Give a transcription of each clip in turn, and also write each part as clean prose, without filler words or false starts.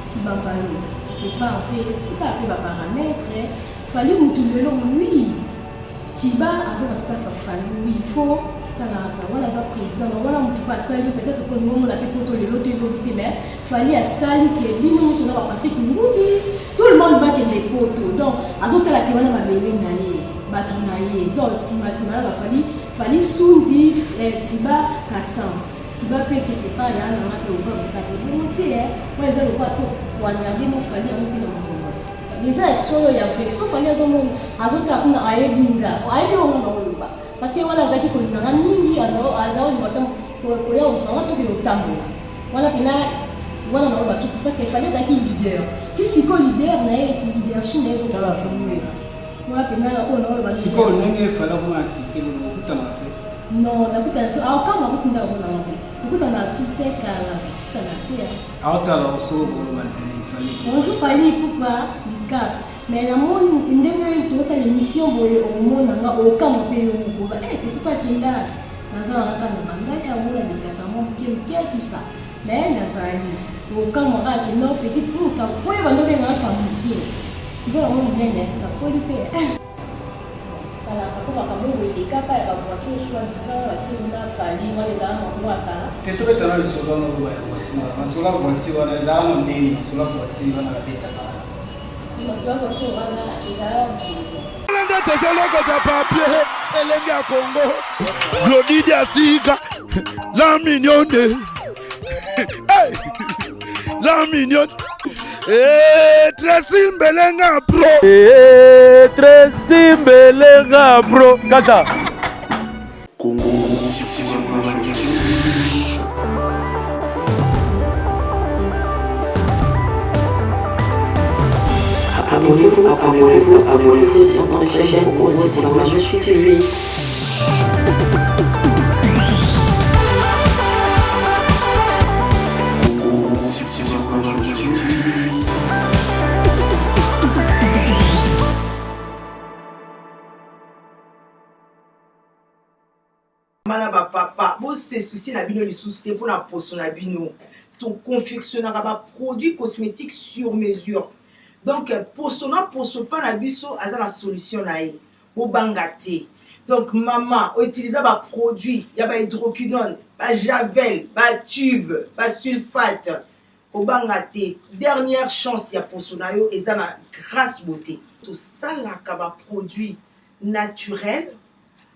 Tibambalo, et pas tout à fait paramètre, fallait moutonner oui. Tiba, à un staff a fallu, oui, il faut. Voilà, ça président, voilà, on peut pas saluer peut-être que nous on a fait pour les lots de mais fallait à saluer que lui nous sommes à partir qui nous dit tout le monde bat les poteaux donc à autres la qui va na bébé naïe batunaïe donc si ma là fallait sundi tiba kassan tiba peut quelque part il y a un peu de ça pour monter moi ils ont pas pour regarder mon fallait on peut le les a solo ya fait sauf fallait à autres la kuna aebinga aebinga on parce que voilà zaki kolinganga mingi alors azao ni batam ko ya osanga to ke otambo voilà pena voilà na ba parce que fallait zaki leader si siko leader na et leadership na zo kala famille voilà pena ko na ba siko nenge fala ko asisi lo kutama non na kutana so au kama kutunda ko na kutana sute kala kutana pia au tala so ko ba ni fallait bonjour fallait pourquoi dika mais la monde ndenge to sa l'émission boye au monde nga au kama pe yo ko ba petit pas kinda nazo raka na bangaka wala de kasamo kim tout ça mais nazali au kama ka kino petit pour ka ko ba ndo benga ka muki siko on nene na ko li pe ala ko ba ka mo de ka pa ba voiture soit disant si on a fallu moi les gens on va pas que tu peux le souvent no ba voiture na sur la voiture na za no ndeni sur la voiture na la tête Glodidi Asiga, la mignonne, la mignonne, Tracy Mbelenga Pro, Tracy Mbelenga Pro, Kata. Abonnez-vous aussi sur notre chaîne aussi pour la Majorité TV. Mana ba papa, bon c'est souci na bino les soucis pour la potion na bino. Ton confectionneur ba produit cosmétique sur mesure. Donc pour son pas na biso aza la solution na e o bangate. Donc maman utiliser ba produit ya ba hydroquinone, ba javel, ba tube, ba sulfate o bangate. Dernière chance ya pour son ayo eza na grâce beauté. Tout ça là ka ba produit naturel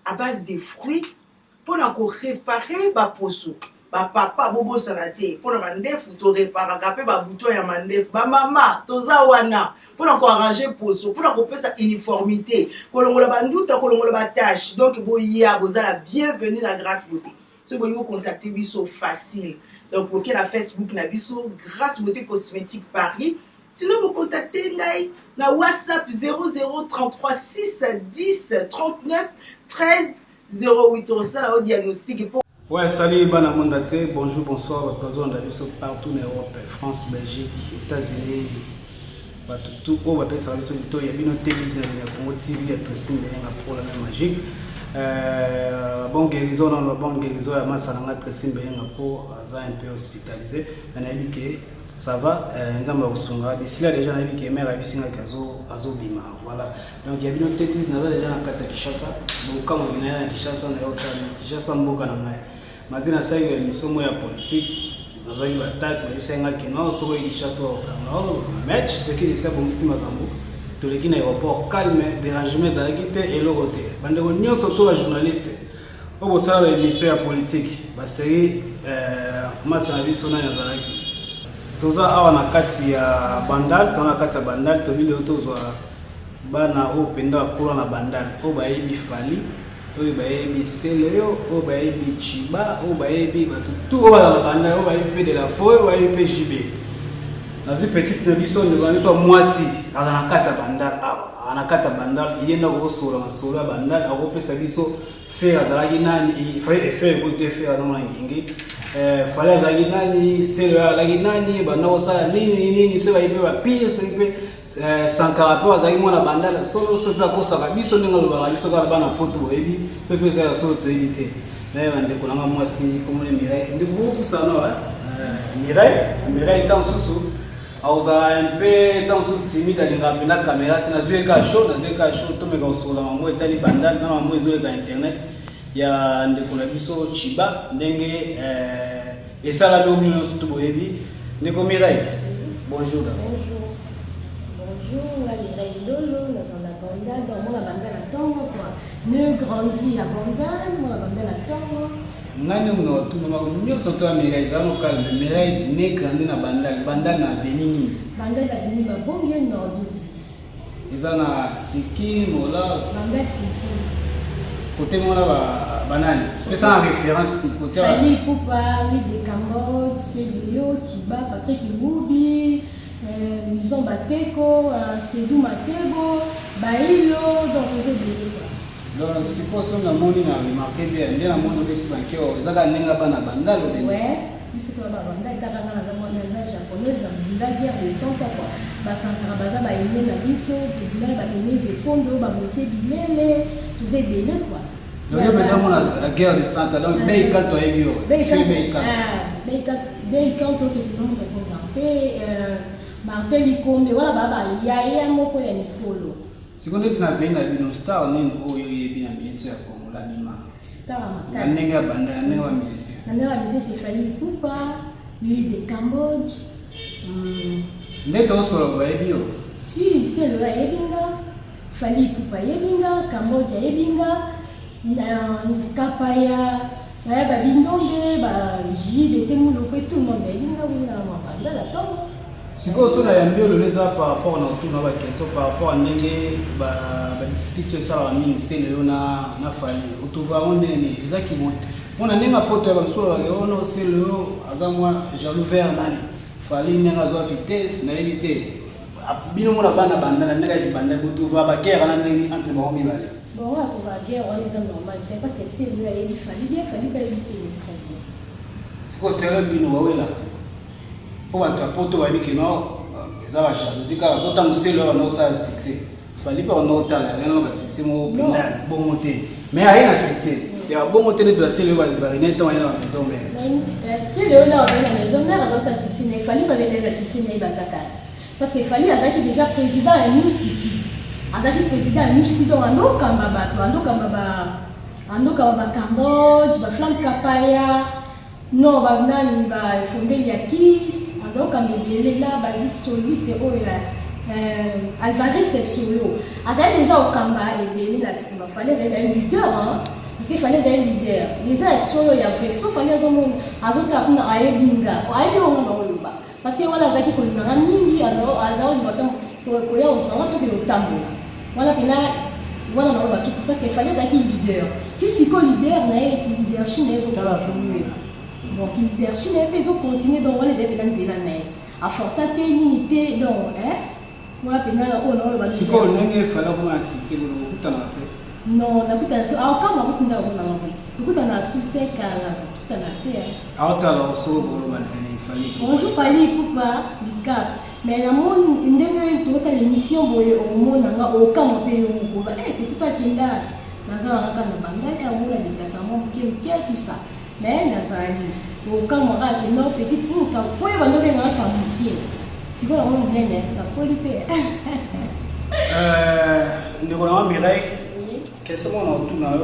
à base de fruits pour réparer ba poso. Ba papa bobo salate pour mandef to réparer capé ba bouton ya mandef ba mama toza wana pour arranger poso pour couper sa uniformité kolongola banduta kolongola ba tâche donc boya bozala bienvenue la grâce beauté ce vous contacter biso facile donc pour la Facebook na biso grâce beauté cosmétique Paris sinon vous contactez ngai na WhatsApp 0033 6 10 39 13 08 ça la au diagnostic pour ouais, salut Bana Mondate, bonjour, bonsoir, présent partout en Europe, France, Belgique, États-Unis, tout on va passer sur le tout il y a bien télévision Congo TV Tracy Mbelenga Pro la même magique. Bon guérison dans la bonne guérison à Massalanga Tracy Mbelenga Pro un peu hospitalisé. On a dit que ça va, nzamba kusunga d'ici là déjà on a dit que mère a bisinga kazo bima voilà. Donc il y a bien télévision déjà na kata Kinshasa. Donc comme on vient na Kinshasa na yo sana Kinshasa mboka na ngai. Malgré ça il y a une somme ya politique. Nous avons attaque mais c'est un qui non sur Kinshasa mais ce qui est ça bon ici makambo. Tout le qui na aéroport calme dérangement za quitté et le côté. Bande réunion surtout les journalistes. Au bout ça la émission ya politique. Ba série masa biso na yazalaki. Toza awa na kati ya bandal, tona kati ya bandal to bile tozwa bana o penda kula na bandal. O ba yebi fali, o ba yebi seleyo, o ba yebi chiba, o ba yebi tout ba na bandal, o ba yebi de la foe, o ba yebi jibe. Na zi petite na biso ndo ngani to mwasi, ala na kati ya bandal, ana kati ya bandal, yenda ko sura na sura bandal, ako pesa biso fe azalaki nani, fe côté fe azama ngingi. Fallait azalaki nani selo azalaki nani bana osala nini so bayipe bapire so yipe sankara pe azalaki mwana bandala solo so pe akosaka biso ndenge alobaka biso kaka bana poto boyebi so pe ezala solo toyebi te naye bandeko nanga mwasi komone Mireille ndeko bokosana Mireille ntan mosusu akozala un peu tant so timide alingaka mpena caméra te nazoyeka show tomeka kosokola mambo etali bandal na mambo ezoyeka internet ya ndeko na biso Chiba ndenge esalami oyo nyonso to boyebi ndeko Mireille. Bonjour d'abord. Bonjour, la Mireille Lolo, nous sommes à Bandal, donc moi la Bandal à Tongo quoi. Ne grandit à Bandal, moi la Bandal à Tongo. Ngani uno tu nyonso to Mireille zano kalme Mireille ne grandi na Bandal na avenue. Bandal na avenue ba bongo nord 12 bis. Ezana Siki mola Bandal Siki. Côté moi là banane. C'est ça en référence côté là. Fali Poupa, lui de Cambodge, Célio, Chiba, Patrick Imubi, Mison Bateko, Sedou Matego, Bailo, donc vous êtes bien quoi. Donc si pour ça la moni na remarqué bien, bien la moni avec banque au zaka nenga bana bandal au ouais, biso to ba bandal kaka na za mona za japonaise na bila guerre de 100 quoi. Ba sankara baza ba ine na biso, bila ba tenise fondo ba motie bilele, vous êtes bien quoi. Donc maintenant la guerre de 100 donc Beika to ebio. Beika to que ce nom repose en paix. Martel Ikombe voilà baba yaya moko ya mikolo. Sikondo sina vena bino star nini oyo yebi na militso ya Congo la bima. Star makasi. Nenga banda nenga musicien. Nenga musicien c'est Fali Poupa, lui de Cambodge. Ndeto solo ba ebio. Si c'est le yebinga. Fali Poupa yebinga, Cambodge yebinga. Kapaya, ba bindombe, ba jide temulo pe tout le monde yebinga winga mwa la tombe. Si vous avez un peu par rapport à tout notre question, par rapport à Nenge, difficulté ça va mine, c'est le na fali. Autour on est les qui montent. On a n'importe pote à l'ensoir, on c'est le azamwa jaloux vert nani. Fali n'enga zo vitesse, na éviter. Bino mona bana banda n'enga di banda autour va guerre na n'engi entre ba homi bale. Bon, on va guerre on les a normal parce que c'est le il fallait bien c'est très bien. Si vous c'est le bino wawela. Pour un poto va dire que non, ça va changer. Car autant que c'est leur non ça succès. Fallait pas non tant là, non parce que c'est mon bon monté. Mais rien à succès. Il y a bon monté de la c'est le va se bariner tant il y a la maison mais. C'est le là dans la maison mais raison ça succès. Il fallait pas venir la succès n'est pas tata. Parce qu'il fallait Azaki déjà président à New City. Azaki président à New City dans Ando Kambaba, Ando Kambaba Cambodge, ba flanc Kapaya. Non, ba nani ba fondé Yakis. Donc, quand il là, basé soliste Alvarez c'est solo. Azay déjà au Kamba et Belé là, il fallait être un leader, hein, parce qu'il fallait être un leader. Il y a solo, il y a fait, sauf fallait un monde, Azot Kapuna Aebinga, Aebinga dans le bas. Parce que voilà, Zaki Kolingara Mingi, alors Azao, il va t'en koya au soir, tout est au tambour. Voilà, puis là, voilà, non, parce qu'il fallait être un leader. Si c'est quoi leader, n'est un leadership, n'est pas la famille. Donc, il leadership, ils ont continué dans les événements. À force à ténité, donc, hein? Moi, pénal, oh non, le bas. Si quoi, il fallait qu'on assiste, vous avez fait. Non, on a pu t'en alors, quand on a pu t'en assurer, car tout en a fait. Alors, tu as aussi, il fallait. Bonjour, fallait pour pas, du cap. Mais la monde, une dernière chose, c'est l'émission, au monde, on a aucun pays au Congo. Eh, petit pas qu'il y a, dans un cas de Bandal, il y a un déplacement, qui est tout ça. Mais dans un au cas où on a un petit peu, pour y avoir un cas si vous avez un bien, la polypée. Nous avons Mireille. Qu'est-ce qu'on a tout dans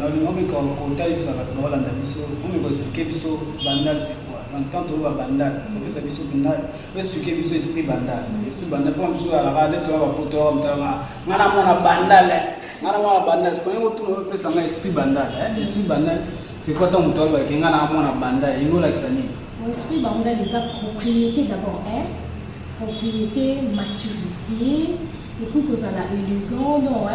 le monde quand on compte ça va dans la navigation. On va expliquer biso bandal c'est quoi. Quand on va bandal, on peut savoir biso bandal. On va expliquer biso esprit bandal. Esprit bandal pour biso à la radio tu vas poto on tama. Mana mona bandal. Mana mona bandal. C'est quoi tout on peut savoir esprit bandal. Esprit bandal c'est quoi ton moteur avec un gars mona bandal. Il nous l'a examiné. Esprit bandal les propriétés d'abord propriété, maturité, et puis que ça a élégant, donc,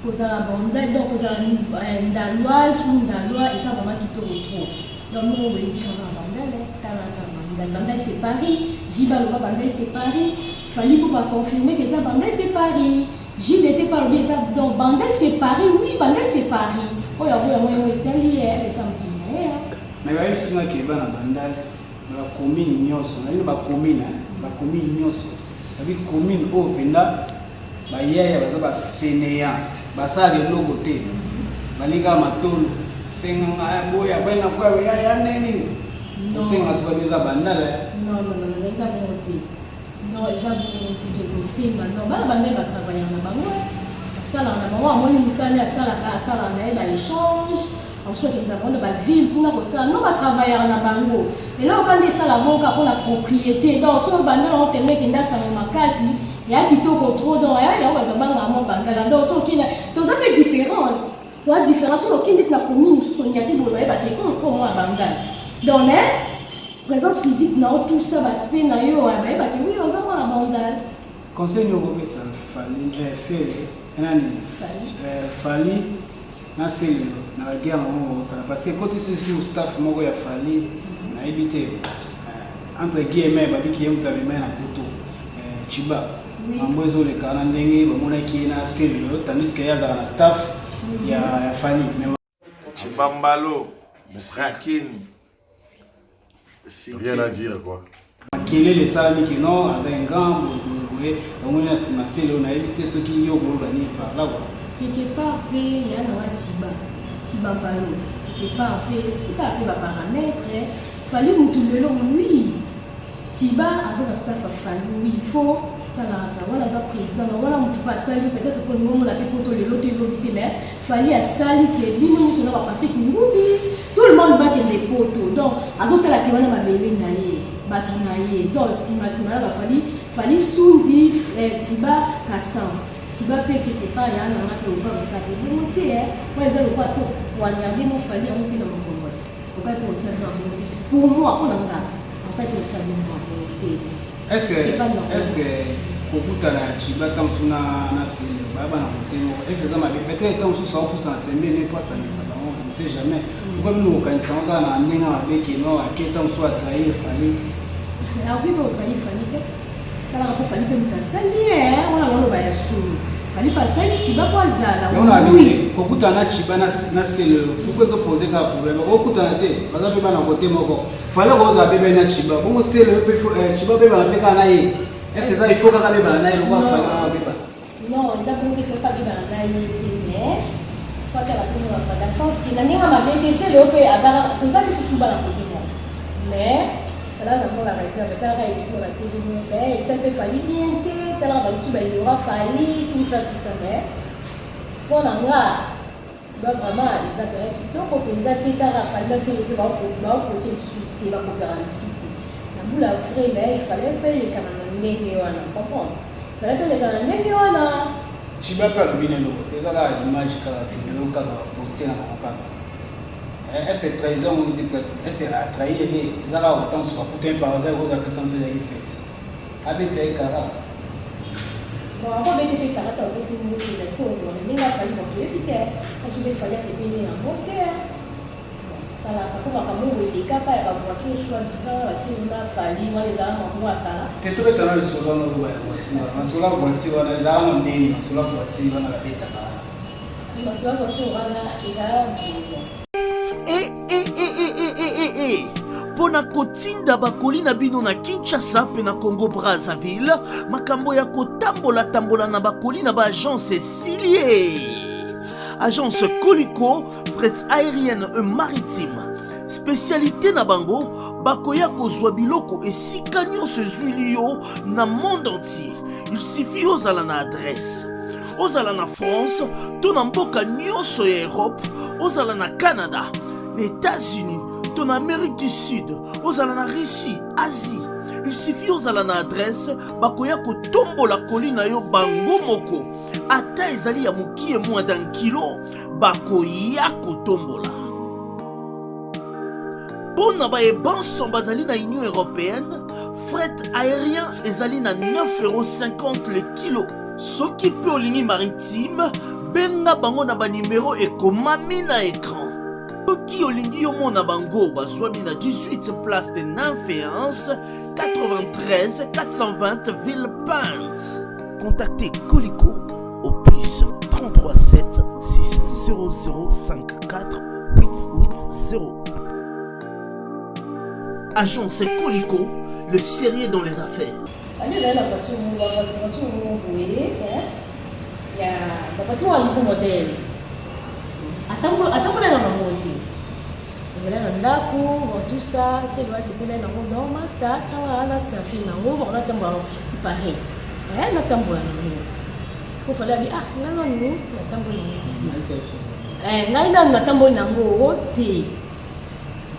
que ça a bandal, donc que ça a une daloise ou une daloise, et ça vraiment qui te retrouve. Donc, nous, on va dire qu'on a bandal, bandal c'est Paris, Jibaloba bandal c'est Paris, fallait pour pas confirmer que ça bandal c'est Paris. Gilles était par le ça, donc bandal c'est Paris, oui, bandal c'est Paris. Oh, il y a un italien, et ça me dit, mais même si on a qui est bandal, la commune nyonso, la commune, la commune nyonso, la commune au Penda, yaya baza ba fainéant, basa le logo te, baliga matolo, senga boya bana kwa yaya neni, senga tu beza bandala. Non, ça monte. Non, ils ont beaucoup aussi maintenant. Bah, même à travailler en Bango. Ça, là, on a moi, je suis allé à ça, on a échange. Ensuite, on a la ville, on a ça. Non, on va travailler en Bango. Et là, on a ça, la banque pour la propriété. Donc, si on a un mec qui a ça dans ma case, il y a qui tourne trop dans il y a un banque. Donc, c'est un peu différent. La différence, c'est que la commune, sous son initiative, on va dire qu'on a un banque. Donc, présence physique, non, tout ça va se faire, oui, on a la bandale. Conseil nous ça fallait na cellule na la guerre parce que quand tu es sur staff moko ya fallait na éviter entre guillemets babi qui est mutale mais na poto chiba ambozo le kana ndenge bamona ki na cellule tandis que yaza na staff ya fallait Chibambalo Msakin. C'est rien à dire quoi. Quel est le salaire qui non à un grand on a c'est on a évité ce qui y a organisé par là. Quelque part, il y a un Tiba Balo. Quelque part, tout à fait, paramètre. Il fallait que nous oui. Tiba, à un staff a fallu, oui, il faut. Voilà, ça président, voilà, on peut pas saluer, peut-être que nous, on a pu contrôler l'autre mais il fallait à saluer que nous sommes à partir qui nous dit, tout le monde bat les poteaux. Donc, à ce moment-là, on a bébé naïe, batunaïe. Donc, si ma il fallait soundi, Tiba, Kassan. Tiba, quelque part, il y a un an qui va vous savoir. Monter, moi, ils ont pas pour poignarder, mon fallait, on peut dans mon combat. Pourquoi pour ça, pour moi, on a en fait, on savait moi, est-ce que kokutana chiba tamsuna na sile baba na kotemo est-ce que ça m'a peut-être tant sous 100% mais pas ça on ne sait jamais pourquoi nous kanisa na ninga mabeki no aketa mso atrair fali alors puis pour trahi fali que kala ko fali que mutasali on a loba ya sulu fali pasali chiba kwa zala on a dit kokutana chiba na sile pourquoi se poser ka problème kokutana te baza beba na kotemo ko fali ko za beba na chiba bon sile pe chiba beba na peka na ye. Est-ce que ça il faut que la bébé n'aille pas faire la bébé? Non, ça pour qu'il faut pas bébé n'aille mais faut que la bébé n'a pas sens qu'il n'a pas bébé c'est le pays azar tout ça qui se trouve dans la côté mais là d'abord la réserve t'as il faut la télé mais ça peut falloir bien t'as là dans tout il y aura fallu tout ça mais pour la moi tu dois vraiment les appareils qui t'ont compensé t'as la fallu c'est le va côté sud et va coopérer sud la boule à vrai mais il fallait payer quand même. Il fallait que les gens je ne sais pas le binelo. C'est la image que la vidéo que postée dans mon cas. Est-ce que trahison on dit est-ce que la trahir les gens autant sur pour un par exemple vous avez tant de fait. Avec des caras. Bon, avant de faire caras, tu as aussi une autre question. Il a fallu que tu aies quand tu veux faire ces pays en banque. Voilà, quand on va les cas par la voiture soi-disant si on a fallu moi les armes en bois là. Tu es tout dans le solo no voiture. Na solo voiture na les armes ndeni, na solo voiture na la beta là. Na solo voiture na les armes. Pona kotinda bakoli na bino na Kinshasa pe na Congo Brazzaville, makambo ya kotambola tambola na bakoli na ba agence Silier. Agence Colicot, fret aérienne et maritime. Spécialité na bango, bakoya kozwa biloko esika nyonso ezwilio na monde entier. Il suffit ozala na adresse. Ozala na France, to na mboka nyonso ya Europe, ozala na Canada, les États-Unis, to na Amérique du Sud, ozala na Russie, Asie. Il suffit ozala na adresse, bakoya kotombola kolina yo bango moko. Ata ezali ya mokie moins d'un kilo, bakoya kotombola. Pona ba ebanso bazali na Union Européenne, fret aérien ezali na 9,50 € le kilo. Soki pe olingi maritime, benga bango na ba numéro ekomami na écran. Soki olingi yo mona bango bazwami na 18 place de Nanféance, 93 420 Villepinte. Contactez Colicot au plus 33 7 600 54 880. Agence Colicot, le sérieux dans les affaires. Allez, là, la voiture, vous voyez, il y a la voiture à nouveau modèle. Attends, on est dans le modèle. Voilà, tout ça, c'est là, c'était là dans mon master, ça va, là, c'est la fille, on a tambour, pareil. On a tambour. Ce qu'il fallait dire, ah, non, on a tambour. On a tambour, on a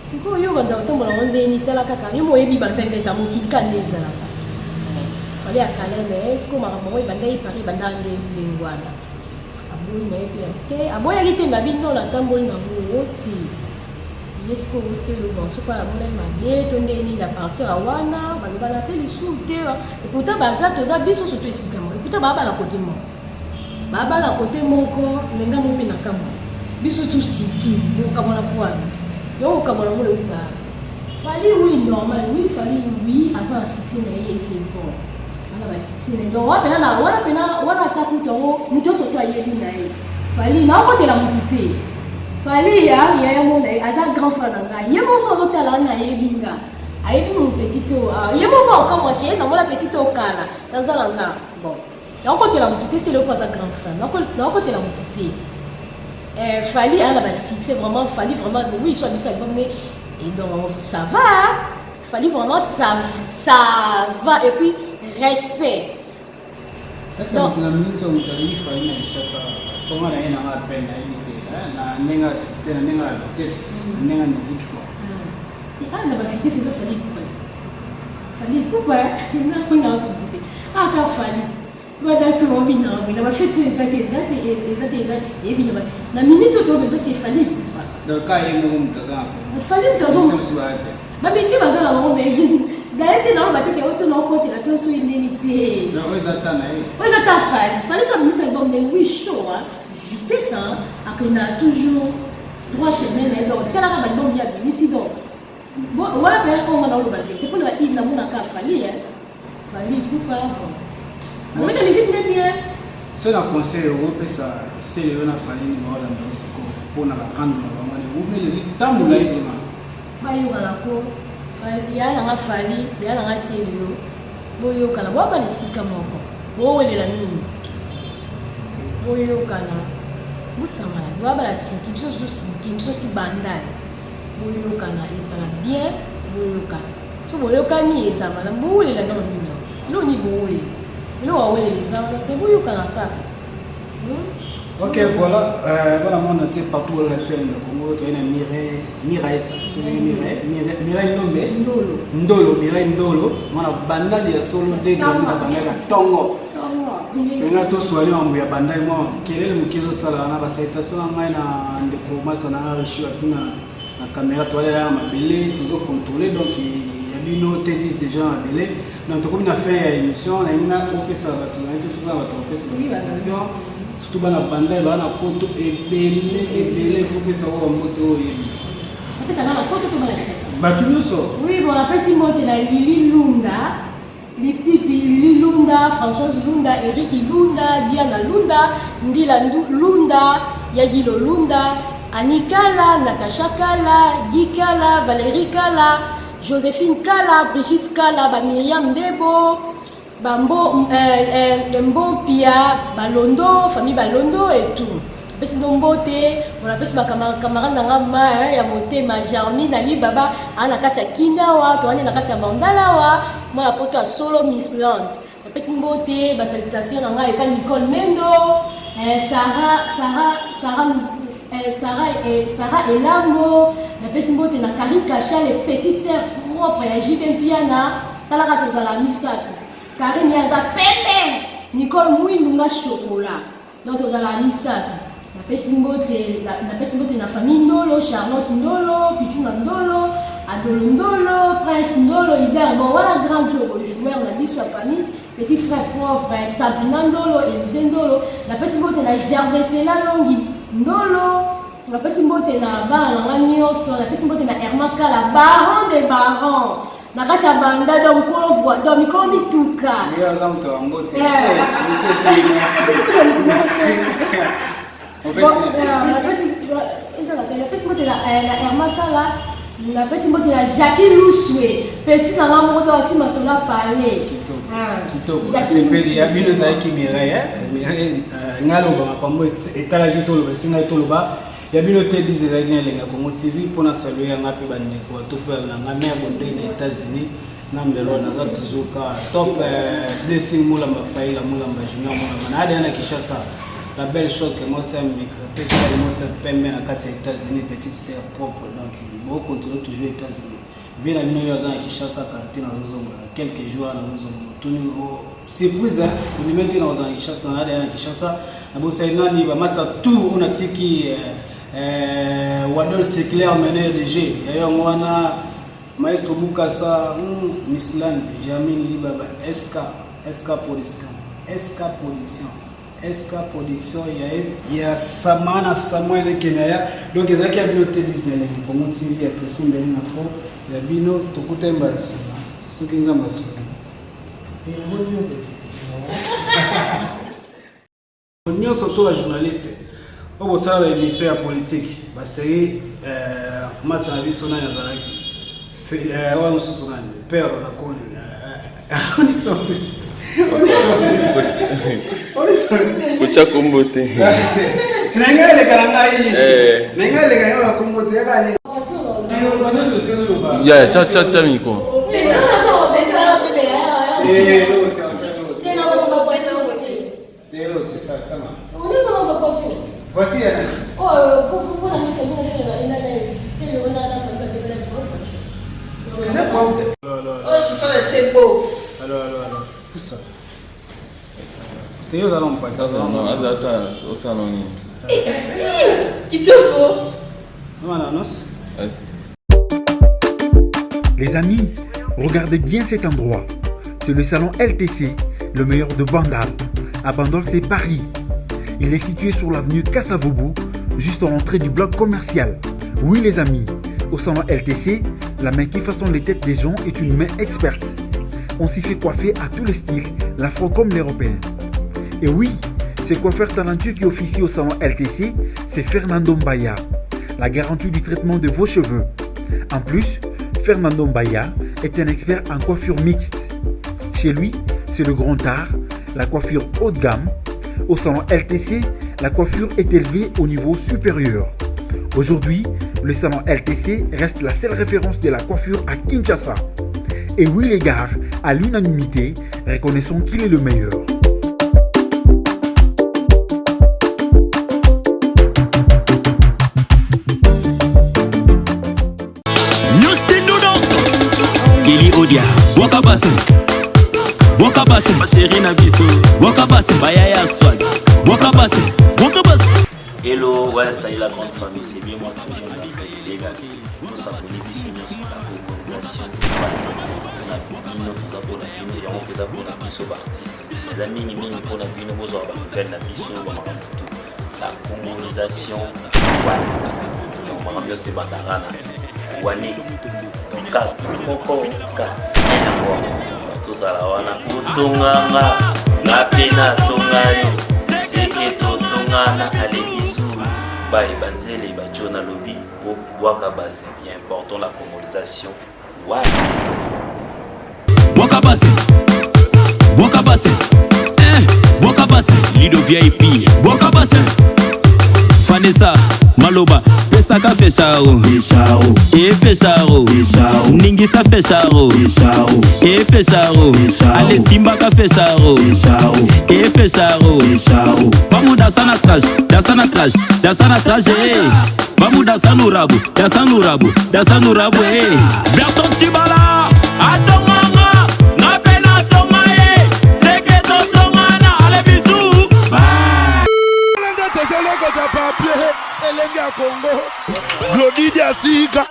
c'est quoi, on a tambour, on a ni tala kaka, on a mis bande de tambour qui canesa. Fallait à Calais, mais ce qu'on m'a renvoyé, bande Paris, bande de Linguana. Aboya gite mabino la tambour na ngoti. Est-ce que vous savez le bon, c'est pas la monnaie mabe, tondeni la partir à wana, balobana pe lisuté. Et pourtant baza toza biso surtout ici kama. Et pourtant baba la côté mo. Baba la côté moko, lenga mo pe na kama. Biso tout siki, mo kama na poani. Yo kama na mo le uta. Fallait oui normal, oui fallait oui à ça 16 et c'est bon. On a 16 donc wana ta kutongo, muto surtout ayebi na ye. Fallait na côté la muté. Fallait ya mon aza grand frère nanga yemo so tala na yebinga ayebi mon petito yemo ba ka moke na mola petito kala tazala na bon na côté la mutute c'est le pas grand frère na côté la mutute fallait ala ba c'est vraiment fallait vraiment oui soit bisa comme et donc ça va fallait vraiment ça va et puis respect donc la minute où tu as eu fallait ça comment la ina ma peine na nenga sisena nenga vitesse nenga musique quoi na ba vitesse ça fallait pourquoi na kuna so vitesse ka fallait wada so mbina na ba fête ça et bien na minute to bezo c'est fallait donc ka yemo mtaza fallait mtazo ba bisi bazala mo mais d'ailleurs na ba teke auto na côté la to so indemnité non ouais ça tana fallait so misa bon de oui chaud vitesse à qu'on a toujours droit chemin donc tel que bon bien ici donc bon voilà on va dans le balai pour la il n'a pas fallait pourquoi on met la musique bien c'est un conseil européen ça c'est le na fallait ni moi dans Mexico pour na prendre vraiment ou mais les temps on a été ba yo la ko fallait ya na fallait ya na sérieux boyo kala bo ba ni sika moko bo wele la nini boyo kala busama baba la siki biso tout bandai boyo kana esala bien boyo kana so boyo kani esama na boule la non ni boule no awele les gens te boyo kana ta ok voilà voilà mon on était partout où la fait le Congo tu as une Mireille ça tu as une Mireille Ndolo Mireille Ndolo mona banda ya solo de grande banda tongo Tenga to swali mambo ya bandai mo kelele mukizo sala na basaitaso na ngai na ndeko masa na rishi apina na caméra toile ya mabele toujours contrôler donc ya bino te 10 déjà mabele donc to comme na fin ya émission na ina opesa batu na to fuza batu opesa émission surtout bana bandai bana poto ebele faut que ça wa moto yebi opesa na poto to bana access batu nyuso oui bon la pesi moto na Lili Lunda les Pipi, Lili Lunda, Françoise Lunda, Eric Lunda, Diana Lunda, Ndila Lunda, Yagilo Lunda, Anikala, Natacha Kala, Guy Kala, Valérie Kala, Joséphine Kala, Brigitte Kala, Myriam Debo, Bambo, Dembo Pia, Balondo, famille Balondo et tout. Pesi Dombote, on a pesi ma camarade nangama ya motema Jarmi Nali Baba ana kati ya Kindawa, to ana na kati ya Bandalawa, moi la poto a solo Miss Land. Pesi Mbote, ba salutation nanga et pas Nicole Mendo, Sarah Elamo, la pesi Mbote na Karine Kacha les petites sœurs propres ya Jibem Piana, tala ka tozala misato. Karine yaza pepe, Nicole Mouinunga chocolat. Donc tozala misato. Na pesi mbote na famille Ndolo, Charlotte Ndolo, Pichuna Ndolo, Adolo Ndolo, Prince Ndolo, Ider, bon voilà grand joueur na biso la famille, petit frère propre, Sabrina Ndolo, Elise Ndolo, na pesi mbote na Gervais Longi Ndolo, na pesi mbote na bana na nyonso, na pesi mbote na Herman Kala, baron des barons. Na kati ya banda donc kolo voix donc mikolo mituka. Ndio kama mtawangote. La pesi mbote la Jackie Louswe petit na moto aussi masola parler kitoko c'est pedi ya bino za ki Mireille ngalo ba kombo etala kitolo ba singa tolo ba Il y a bien noté des années les Congo TV pour nous saluer un peu bandé quoi tout peu na ngamia bondé les États-Unis nambelo na za tuzuka top blessing mula mafaila mula majina mula na hadi ana Kinshasa la belle chose que moi c'est micro peut-être moi c'est pembe na kati ya États-Unis petite sœur propre donc bon continue toujours États-Unis bien la mino za Kinshasa kati na rozonga quelques jours na rozonga tuni surprise ni maintenant na za Kinshasa na hadi ana Kinshasa na bossa nani ba masa tout on a tiki Wadol c'est clair mené de G d'ailleurs moi na maestro Bukasa Mislan Jamin Libaba SK production il y a Samana Samuel Kenya donc ils qui a noté Disney pour mon TV à Tessin Benina Pro ya bino tokuta embarasi soki nzamba soki on surtout la journaliste au sein de l'émission politique série masa biso na yazalaki wa mususu nani père la koni on est sorti kucha kumbote nangale karangai nangale kana kumbote yakani ya cha miko Les amis, regardez bien cet endroit. C'est le salon LTC, le meilleur de Bandal. À Bandal, c'est Paris. Il est situé sur l'avenue Kassavoubou, juste à l'entrée du bloc commercial. Oui les amis, au salon LTC, la main qui façonne les têtes des gens est une main experte. On s'y fait coiffer à tous les styles, l'afro comme l'européen. Et oui, ce coiffeur talentueux qui officie au salon LTC, c'est Fernando Mbaya, la garantie du traitement de vos cheveux. En plus, Fernando Mbaya est un expert en coiffure mixte. Chez lui, c'est le grand art, la coiffure haut de gamme. Au salon LTC, la coiffure est élevée au niveau supérieur. Aujourd'hui, le salon LTC reste la seule référence de la coiffure à Kinshasa. Et oui les gars, à l'unanimité, reconnaissons qu'il est le meilleur. Odia, Wakabase, ma chérie Nabiso, Wakabase, Bayaya Swag, Wakabase. Hello, ouais, ça y est la grande famille, c'est bien moi toujours la famille Legacy. Nous s'abonner sur la organisation nous abonnons et on fait abonner aux artistes. Les amis, nous pour la vie, nous avons fait la mission la colonisation. On va ramener ce bandarana. Wani. Tozalawana utunganga ngapena tungayo seke totungana alebisu ba ebanzele ba jona lobby pour Wakabase. Il est important la colonisation. Wakabase Wakabase Lido VIP Wakabase Vanessa Maloba Pesaka Feshao Feshao Ningisa Feshao Feshao Ale Simbaka Feshao Feshao Vamos dançar na traje Vamos dançar no rabo Berton Tibala Atomanga Napena Tomae Seke Totongana Ale bisou Congo, Glody Diasiga,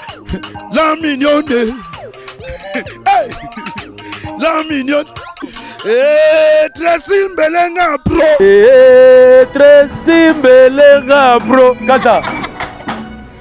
la mignonne, hey, la mignonne, Tresimbelenga bro, Tresimbelenga bro, Kata.